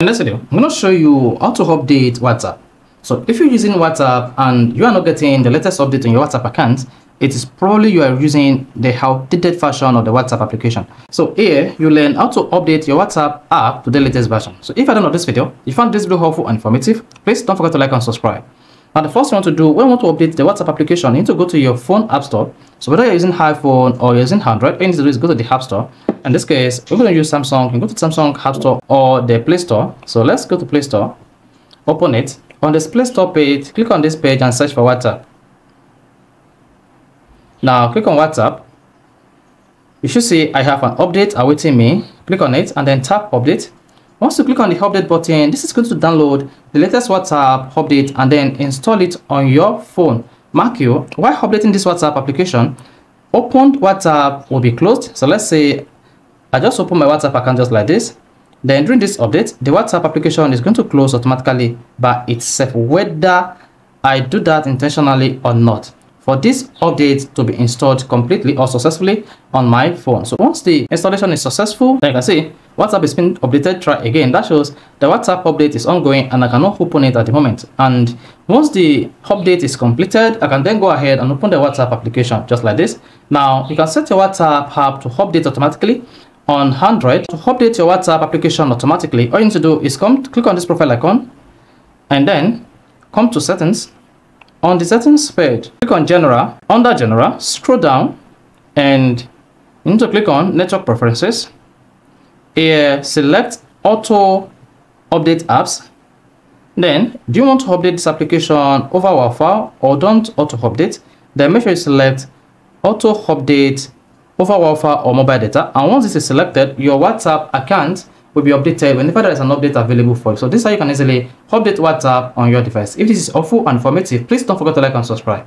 In this video, I'm going to show you how to update WhatsApp. So if you're using WhatsApp and you are not getting the latest update on your WhatsApp account, it is probably you are using the outdated version of the WhatsApp application. So here, you learn how to update your WhatsApp app to the latest version. So if I don't know this video, you found this video helpful and informative, please don't forget to like and subscribe. Now the first thing you want to do, when you want to update the WhatsApp application, you need to go to your phone app store. So whether you're using iPhone or you're using Android, all you need to do is go to the app store. In this case, we're going to use Samsung. You can go to Samsung App Store or the Play Store. So let's go to Play Store, open it. On this Play Store page, click on this page and search for WhatsApp. Now click on WhatsApp. You should see I have an update awaiting me. Click on it and then tap update. Once you click on the update button, this is going to download the latest WhatsApp update and then install it on your phone. Mark you, while updating this WhatsApp application, opened WhatsApp will be closed. So let's say I just open my WhatsApp account just like this. Then during this update, the WhatsApp application is going to close automatically by itself, whether I do that intentionally or not, for this update to be installed completely or successfully on my phone. So once the installation is successful, then you can see WhatsApp is being updated. Try again. That shows the WhatsApp update is ongoing and I cannot open it at the moment. And once the update is completed, I can then go ahead and open the WhatsApp application just like this. Now you can set your WhatsApp app to update automatically. On Android, to update your WhatsApp application automatically, all you need to do is click on this profile icon and then come to settings. On the settings page, click on general. Under general, scroll down and you need to click on network preferences. Here, select auto update apps. Then, do you want to update this application over Wi-Fi or don't auto update? Then make sure you select auto update over Wi-Fi or mobile data. And once this is selected, your WhatsApp account will be updated whenever there is an update available for you. So this is how you can easily update WhatsApp on your device. If this is helpful and informative, please don't forget to like and subscribe.